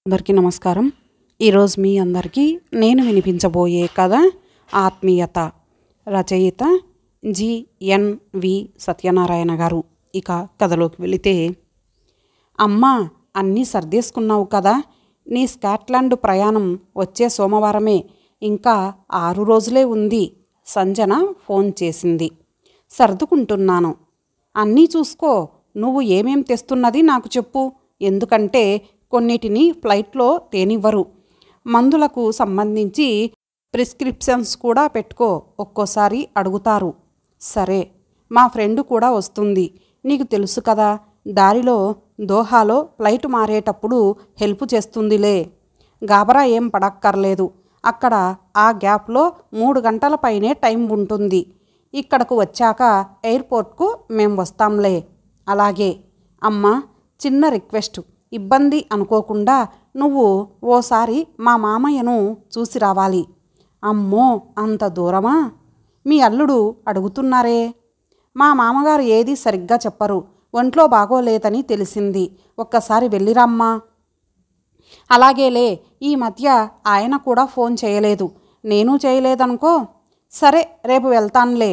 అందరికీ నమస్కారం. ఈరోజు మీ అందరికీ నేను వినిపించబోయే కథ ఆత్మీయత. రచయిత GNV సత్యనారాయణ గారు. ఇక కథలోకి వెళితే, అమ్మా, అన్నీ సర్దేసుకున్నావు కదా? నీ స్కాట్లాండ్ ప్రయాణం వచ్చే సోమవారమే, ఇంకా 6 రోజులే ఉంది. సంజన ఫోన్ చేసింది. సర్దుకుంటున్నాను. అన్నీ చూసుకో. నువ్వు ఏమేం తెస్తున్నది నాకు చెప్పు. ఎందుకంటే కొన్నిటిని ఫ్లైట్లో తేనివ్వరు. మందులకు సంబంధించి ప్రిస్క్రిప్షన్స్ కూడా పెట్టుకో, ఒక్కోసారి అడుగుతారు. సరే, మా ఫ్రెండ్ కూడా వస్తుంది. నీకు తెలుసు కదా, దారిలో దోహాలో ఫ్లైట్ మారేటప్పుడు హెల్ప్ చేస్తుందిలే. గాబరా ఏం పడక్కర్లేదు. అక్కడ ఆ గ్యాప్లో 3 గంటల పైనే టైం ఉంటుంది. ఇక్కడకు వచ్చాక ఎయిర్పోర్ట్కు మేం వస్తాంలే. అలాగే. అమ్మా, చిన్న రిక్వెస్ట్. ఇబ్బంది అనుకోకుండా నువ్వు ఓసారి మా మామయ్యను చూసి రావాలి. అమ్మో, అంత దూరమా? మీ అల్లుడు అడుగుతున్నారే. మా మామగారు ఏది సరిగ్గా చెప్పరు. ఒంట్లో బాగోలేదని తెలిసింది. ఒక్కసారి వెళ్ళిరమ్మా. అలాగేలే. ఈ మధ్య ఆయన కూడా ఫోన్ చేయలేదు, నేను చేయలేదనుకో. సరే, రేపు వెళ్తానులే.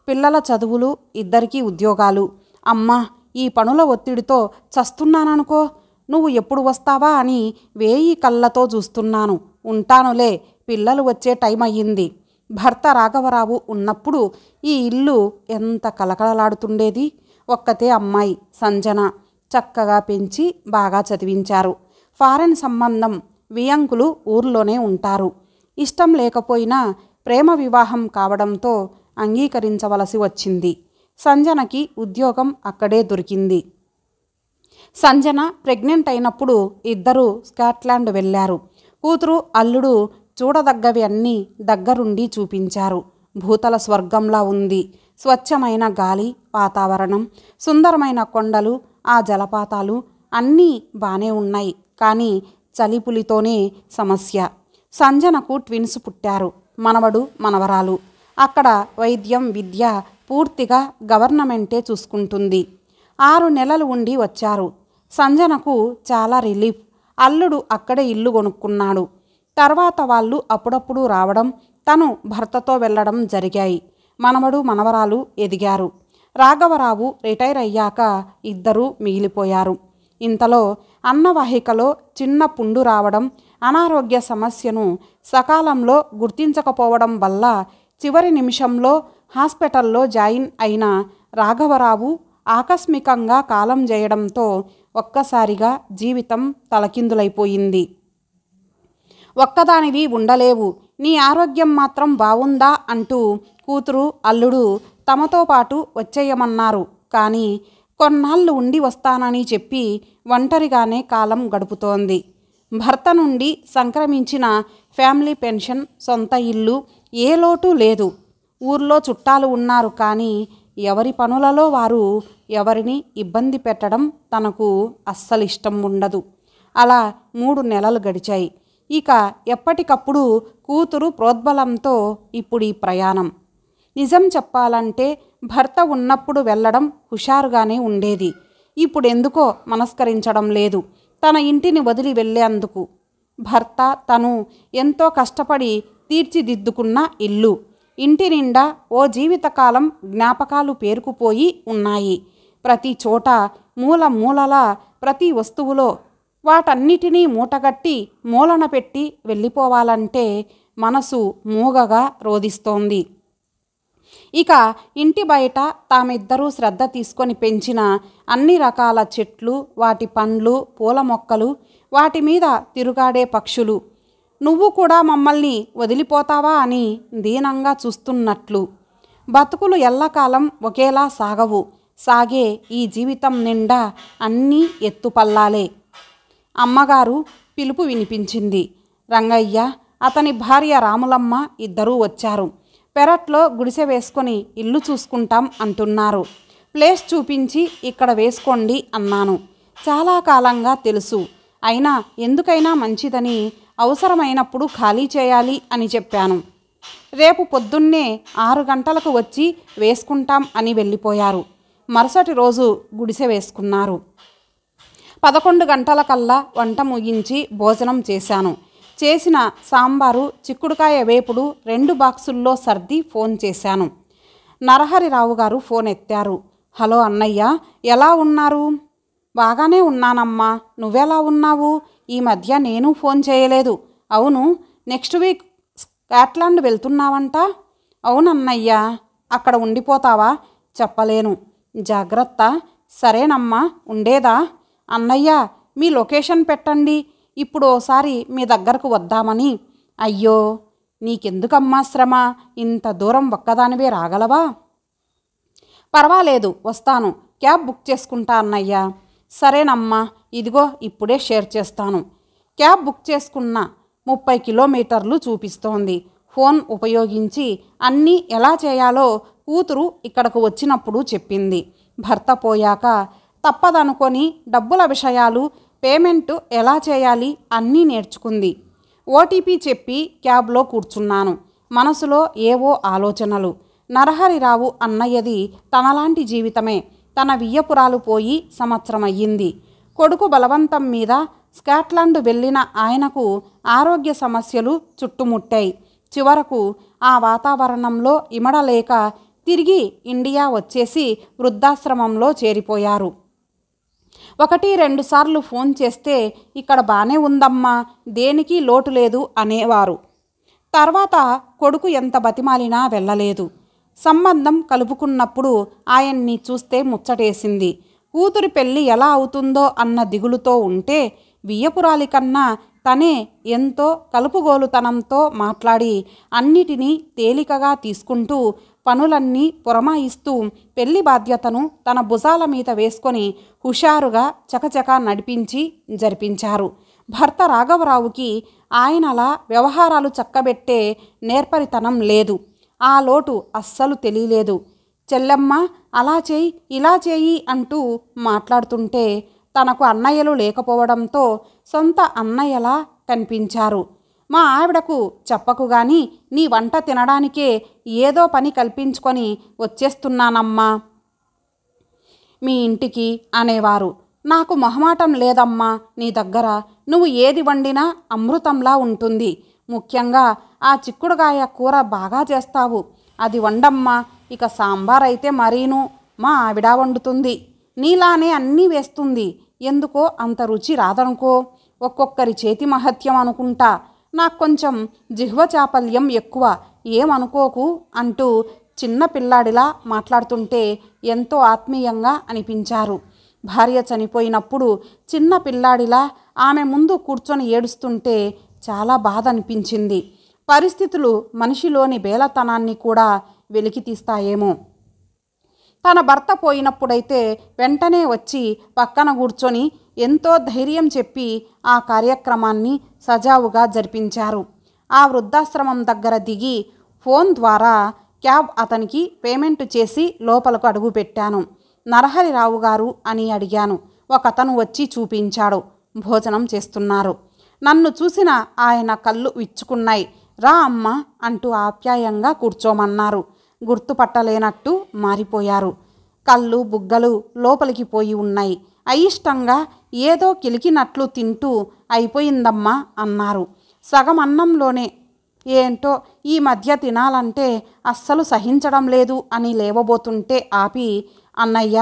పిల్లల చదువులు, ఇద్దరికీ ఉద్యోగాలు. అమ్మా, ఈ పనుల ఒత్తిడితో చస్తున్నాననుకో. నువ్వు ఎప్పుడు వస్తావా అని 1000 కళ్ళతో చూస్తున్నాను. ఉంటానులే, పిల్లలు వచ్చే టైం అయ్యింది. భర్త రాఘవరావు ఉన్నప్పుడు ఈ ఇల్లు ఎంత కలకలలాడుతుండేది. ఒక్కతే అమ్మాయి సంజన. చక్కగా పెంచి బాగా చదివించారు. ఫారెన్ సంబంధం. వియంకులు ఊర్లోనే ఉంటారు. ఇష్టం లేకపోయినా ప్రేమ వివాహం కావడంతో అంగీకరించవలసి వచ్చింది. సంజనకి ఉద్యోగం అక్కడే దొరికింది. సంజన ప్రెగ్నెంట్ అయినప్పుడు ఇద్దరూ స్కాట్లాండ్ వెళ్ళారు. కూతురు, అల్లుడు చూడదగ్గవి అన్నీ దగ్గరుండి చూపించారు. భూతల స్వర్గంలా ఉంది. స్వచ్ఛమైన గాలి, వాతావరణం, సుందరమైన కొండలు, ఆ జలపాతాలు అన్నీ బానే ఉన్నాయి. కానీ చలిపులితోనే సమస్య. సంజనకు ట్విన్స్ పుట్టారు. మనవడు, మనవరాలు. అక్కడ వైద్యం, విద్య పూర్తిగా గవర్నమెంటే చూసుకుంటుంది. 6 నెలలు ఉండి వచ్చారు. సంజనకు చాలా రిలీఫ్. అల్లుడు అక్కడే ఇల్లు కొనుక్కున్నాడు. తర్వాత వాళ్ళు అప్పుడప్పుడు రావడం, తను భర్తతో వెళ్ళడం జరిగాయి. మనవడు, మనవరాలు ఎదిగారు. రాఘవరావు రిటైర్ అయ్యాక ఇద్దరూ మిగిలిపోయారు. ఇంతలో అన్నవాహికలో చిన్న పుండు రావడం, అనారోగ్య సమస్యను సకాలంలో గుర్తించకపోవడం వల్ల చివరి నిమిషంలో హాస్పిటల్లో జాయిన్ అయిన రాఘవరావు ఆకస్మికంగా కాలం చేయడంతో ఒక్కసారిగా జీవితం తలకిందులైపోయింది. ఒక్కదానివి ఉండలేవు, నీ ఆరోగ్యం మాత్రం బావుందా అంటూ కూతురు, అల్లుడు తమతో పాటు వచ్చేయమన్నారు. కానీ కొన్నాళ్ళు ఉండి వస్తానని చెప్పి ఒంటరిగానే కాలం గడుపుతోంది. భర్త నుండి సంక్రమించిన ఫ్యామిలీ పెన్షన్, సొంత ఇల్లు, ఏ లోటు లేదు. ఊర్లో చుట్టాలు ఉన్నారు. కానీ ఎవరి పనులలో వారు ఎవరిని ఇబ్బంది పెట్టడం తనకు అస్సలు ఇష్టం ఉండదు. అలా 3 నెలలు గడిచాయి. ఇక ఎప్పటికప్పుడు కూతురు ప్రోద్బలంతో ఇప్పుడు ఈ ప్రయాణం. నిజం చెప్పాలంటే భర్త ఉన్నప్పుడు వెళ్ళడం హుషారుగానే ఉండేది. ఇప్పుడు ఎందుకో మనస్కరించడం లేదు తన ఇంటిని వదిలి వెళ్ళేందుకు. భర్త, తను ఎంతో కష్టపడి తీర్చిదిద్దుకున్న ఇల్లు. ఇంటి నిండా ఓ జీవితకాలం జ్ఞాపకాలు పేరుకుపోయి ఉన్నాయి. ప్రతి చోట, మూల మూలల ప్రతి వస్తువులో వాటన్నిటినీ మూటగట్టి మూలన పెట్టి వెళ్ళిపోవాలంటే మనసు మూగగా రోదిస్తోంది. ఇక ఇంటి బయట తామిద్దరూ శ్రద్ధ తీసుకొని పెంచిన అన్ని రకాల చెట్లు, వాటి పండ్లు, పూల మొక్కలు, వాటి మీద తిరుగాడే పక్షులు, నువ్వు కూడా మమ్మల్ని వదిలిపోతావా అని దీనంగా చూస్తున్నట్లు. బతుకులు ఎల్లకాలం ఒకేలా సాగవు. సాగే ఈ జీవితం నిండా అన్నీ ఎత్తుపల్లాలే. అమ్మగారు పిలుపు వినిపించింది. రంగయ్య, అతని భార్య రాములమ్మ ఇద్దరూ వచ్చారు. పెరట్లో గుడిసె వేసుకొని ఇల్లు చూసుకుంటాం అంటున్నారు. ప్లేస్ చూపించి ఇక్కడ వేసుకోండి అన్నాను. చాలా కాలంగా తెలుసు, అయినా ఎందుకైనా మంచిదని అవసరమైనప్పుడు ఖాళీ చేయాలి అని చెప్పాను. రేపు పొద్దున్నే 6 గంటలకు వచ్చి వేసుకుంటాం అని వెళ్ళిపోయారు. మరుసటి రోజు గుడిసె వేసుకున్నారు. 11 గంటలకల్లా వంట ముగించి భోజనం చేశాను. చేసిన సాంబారు, చిక్కుడుకాయ వేపుడు 2 బాక్సుల్లో సర్ది ఫోన్ చేశాను. నరహరిరావు గారు ఫోన్ ఎత్తారు. హలో అన్నయ్య, ఎలా ఉన్నారు? బాగానే ఉన్నానమ్మా, నువ్వెలా ఉన్నావు? ఈ మధ్య నేను ఫోన్ చేయలేదు. అవును, నెక్స్ట్ వీక్ స్కాట్లాండ్ వెళ్తున్నావంట? అవునన్నయ్యా. అక్కడ ఉండిపోతావా? చెప్పలేను. జాగ్రత్త. సరేనమ్మా, ఉండేదా? అన్నయ్య, మీ లొకేషన్ పెట్టండి, ఇప్పుడు ఓసారి మీ దగ్గరకు వద్దామని. అయ్యో, నీకెందుకమ్మా శ్రమ? ఇంత దూరం ఒక్కదానివే రాగలవా? పర్వాలేదు, వస్తాను. క్యాబ్ బుక్ చేసుకుంటా అన్నయ్య. సరేనమ్మా, ఇదిగో ఇప్పుడే షేర్ చేస్తాను. క్యాబ్ బుక్ చేసుకున్న 30 కిలోమీటర్లు చూపిస్తోంది. ఫోన్ ఉపయోగించి అన్నీ ఎలా చేయాలో కూతురు ఇక్కడకు వచ్చినప్పుడు చెప్పింది. భర్త పోయాక తప్పదనుకొని డబ్బుల విషయాలు, పేమెంటు ఎలా చేయాలి అన్నీ నేర్చుకుంది. ఓటీపీ చెప్పి క్యాబ్లో కూర్చున్నాను. మనసులో ఏవో ఆలోచనలు. నరహరిరావు అన్నయ్యది తనలాంటి జీవితమే. తన వియ్యపురాలు పోయి సంవత్సరమయ్యింది. కొడుకు బలవంతం మీద స్కాట్లాండ్ వెళ్ళిన ఆయనకు ఆరోగ్య సమస్యలు చుట్టుముట్టాయి. చివరకు ఆ వాతావరణంలో ఇమడలేక తిరిగి ఇండియా వచ్చేసి వృద్ధాశ్రమంలో చేరిపోయారు. 1-2 సార్లు ఫోన్ చేస్తే ఇక్కడ బానే ఉందమ్మా, దేనికి లోటు లేదు అనేవారు. తర్వాత కొడుకు ఎంత బతిమాలినా వెళ్ళలేదు. సంబంధం కలుపుకున్నప్పుడు ఆయన్ని చూస్తే ముచ్చటేసింది. కూతురి పెళ్ళి ఎలా అవుతుందో అన్న దిగులుతో ఉంటే వియ్యపురాలి కన్నా తనే ఎంతో కలుపుగోలుతనంతో మాట్లాడి అన్నిటినీ తేలికగా తీసుకుంటూ పనులన్నీ పురమాయిస్తూ పెళ్లి బాధ్యతను తన భుజాల మీద వేసుకొని హుషారుగా చకచకా నడిపించి జరిపించారు. భర్త రాఘవరావుకి ఆయనలా వ్యవహారాలు చక్కబెట్టే నేర్పరితనం లేదు. ఆ లోటు అస్సలు తెలియలేదు. చెల్లెమ్మ అలా చేయి, ఇలా చేయి అంటూ మాట్లాడుతుంటే తనకు అన్నయ్యలు లేకపోవడంతో సొంత అన్నయ్యలా కనిపించారు. మా ఆవిడకు చెప్పకు గాని నీ వంట తినడానికే ఏదో పని కల్పించుకొని వచ్చేస్తున్నానమ్మా మీ ఇంటికి అనేవారు. నాకు మొహమాటం లేదమ్మా నీ దగ్గర. నువ్వు ఏది వండినా అమృతంలా ఉంటుంది. ముఖ్యంగా ఆ చిక్కుడుగాయ కూర బాగా చేస్తావు, అది వండమ్మా. ఇక సాంబార్ అయితే మరీను మా ఆవిడ వండుతుంది. నీలానే అన్నీ వేస్తుంది. ఎందుకో అంత రుచి రాదనుకో. ఒక్కొక్కరి చేతి మహత్యం అనుకుంటా. నాకు కొంచెం జిహ్వ చాపల్యం ఎక్కువ, ఏమనుకోకు అంటూ చిన్న పిల్లాడిలా మాట్లాడుతుంటే ఎంతో ఆత్మీయంగా అనిపించారు. భార్య చనిపోయినప్పుడు చిన్న పిల్లాడిలా ఆమె ముందు కూర్చొని ఏడుస్తుంటే చాలా బాధ అనిపించింది. పరిస్థితులు మనిషిలోని బేలతనాన్ని కూడా వెలికి తీస్తాయేమో. తన భర్త పోయినప్పుడైతే వెంటనే వచ్చి పక్కన కూర్చొని ఎంతో ధైర్యం చెప్పి ఆ కార్యక్రమాన్ని సజావుగా జరిపించారు. ఆ వృద్ధాశ్రమం దగ్గర దిగి ఫోన్ ద్వారా క్యాబ్ అతనికి పేమెంట్ చేసి లోపలకు అడుగుపెట్టాను. నరహరిరావు గారు అని అడిగాను. ఒకతను వచ్చి చూపించాడు. భోజనం చేస్తున్నారు. నన్ను చూసిన ఆయన కళ్ళు విచ్చుకున్నాయి. రా అమ్మ అంటూ ఆప్యాయంగా కూర్చోమన్నారు. గుర్తుపట్టలేనట్టు మారిపోయారు. కళ్ళు బుగ్గలు లోపలికి పోయి ఉన్నాయి. అయిష్టంగా ఏదో కిలికినట్లు తింటూ అయిపోయిందమ్మా అన్నారు. సగం అన్నంలోనే. ఏంటో ఈ మధ్య తినాలంటే అస్సలు సహించడం లేదు అని లేవబోతుంటే ఆపి, అన్నయ్య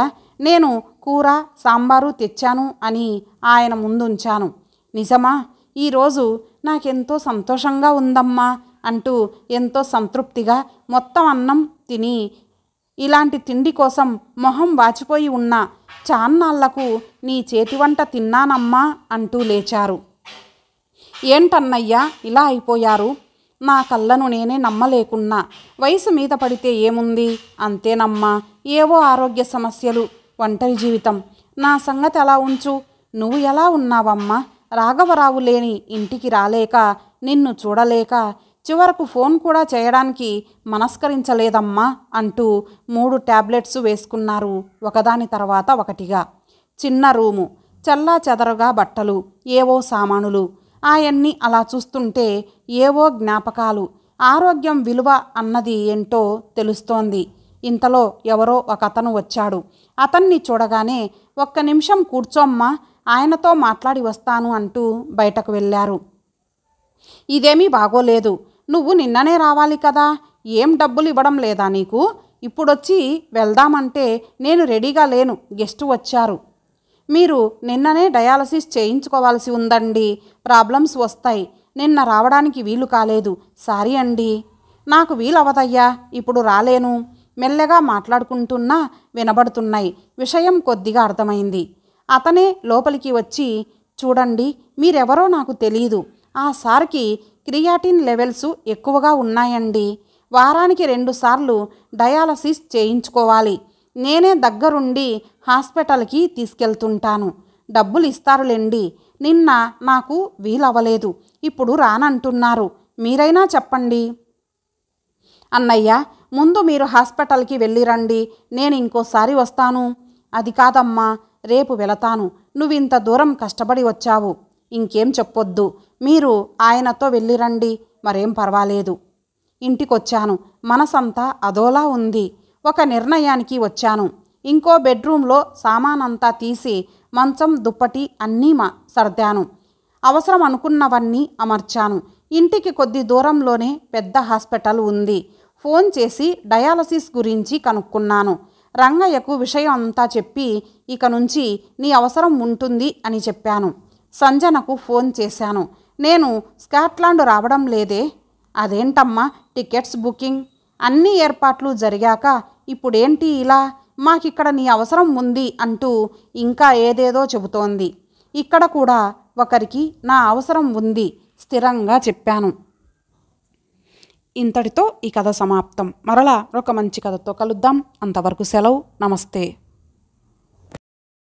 నేను కూర సాంబారు తెచ్చాను అని ఆయన ముందుంచాను. నిజమా? ఈరోజు నాకెంతో సంతోషంగా ఉందమ్మా అంటూ ఎంతో సంతృప్తిగా మొత్తం అన్నం తిని, ఇలాంటి తిండి కోసం మొహం వాచిపోయి ఉన్న చాన్నాళ్లకు నీ చేతి వంట తిన్నానమ్మా అంటూ లేచారు. ఏంటన్నయ్యా ఇలా అయిపోయారు? నా కళ్ళను నేనే నమ్మలేకున్నా. వయసు మీద పడితే ఏముంది, అంతేనమ్మా. ఏవో ఆరోగ్య సమస్యలు, ఒంటరి జీవితం. నా సంగతి అలా ఉంచు. నువ్వు ఎలా ఉన్నావమ్మా? రాఘవరావు లేని ఇంటికి రాలేక, నిన్ను చూడలేక చివరకు ఫోన్ కూడా చేయడానికి మనస్కరించలేదమ్మా అంటూ 3 టాబ్లెట్స్ వేసుకున్నారు, ఒకదాని తర్వాత ఒకటిగా. చిన్న రూము, చల్లా చెదరుగా బట్టలు, ఏవో సామానులు. ఆయన్ని అలా చూస్తుంటే ఏవో జ్ఞాపకాలు. ఆరోగ్యం విలువ అన్నది ఏంటో తెలుస్తోంది. ఇంతలో ఎవరో ఒకతను వచ్చాడు. అతన్ని చూడగానే ఒక్క నిమిషం కూర్చోమ్మా, ఆయనతో మాట్లాడి వస్తాను అంటూ బయటకు వెళ్ళారు. ఇదేమీ బాగోలేదు. నువ్వు నిన్ననే రావాలి కదా, ఏం డబ్బులు ఇవ్వడం లేదా నీకు? ఇప్పుడొచ్చి వెళ్దామంటే నేను రెడీగా లేను, గెస్ట్ వచ్చారు. మీరు నిన్ననే డయాలసిస్ చేయించుకోవాల్సి ఉందండి, ప్రాబ్లమ్స్ వస్తాయి. నిన్న రావడానికి వీలు కాలేదు, సారీ అండి. నాకు వీలవదయ్యా, ఇప్పుడు రాలేను. మెల్లగా మాట్లాడుకుంటున్నా వినబడుతున్నాయి. విషయం కొద్దిగా అర్థమైంది. అతనే లోపలికి వచ్చి, చూడండి, మీరెవరో నాకు తెలీదు. ఆ సార్కి క్రియాటిన్ లెవెల్స్ ఎక్కువగా ఉన్నాయండి. వారానికి 2 సార్లు డయాలసిస్ చేయించుకోవాలి. నేనే దగ్గరుండి హాస్పిటల్కి తీసుకెళ్తుంటాను. డబ్బులు ఇస్తారులేండి. నిన్న నాకు వీలవ్వలేదు, ఇప్పుడు రానంటున్నారు. మీరైనా చెప్పండి. అన్నయ్య, ముందు మీరు హాస్పిటల్కి వెళ్ళిరండి, నేను ఇంకోసారి వస్తాను. అది కాదమ్మా, రేపు వెళతాను. నువ్వింత దూరం కష్టపడి వచ్చావు. ఇంకేం చెప్పొద్దు, మీరు ఆయనతో వెళ్ళిరండి, మరేం పర్వాలేదు. ఇంటికొచ్చాను, మనసంతా అదోలా ఉంది. ఒక నిర్ణయానికి వచ్చాను. ఇంకో బెడ్రూమ్లో సామానంతా తీసి మంచం దుప్పటి అన్నీ సర్దాను. అవసరం అనుకున్నవన్నీ అమర్చాను. ఇంటికి కొద్ది దూరంలోనే పెద్ద హాస్పిటల్ ఉంది. ఫోన్ చేసి డయాలసిస్ గురించి కనుక్కున్నాను. రంగయ్యకు విషయం అంతా చెప్పి, ఇక నుంచి నీ అవసరం ఉంటుంది అని చెప్పాను. సంజనకు ఫోన్ చేశాను. నేను స్కాట్లాండ్ రావడం లేదే. అదేంటమ్మా, టికెట్స్ బుకింగ్ అన్ని ఏర్పాట్లు జరిగాక ఇప్పుడేంటి ఇలా? మాకిక్కడ నీ అవసరం ఉంది అంటూ ఇంకా ఏదేదో చెబుతోంది. ఇక్కడ కూడా ఒకరికి నా అవసరం ఉంది, స్థిరంగా చెప్పాను. ఇంతటితో ఈ కథ సమాప్తం. మరలా ఒక మంచి కథతో కలుద్దాం. అంతవరకు సెలవు. నమస్తే.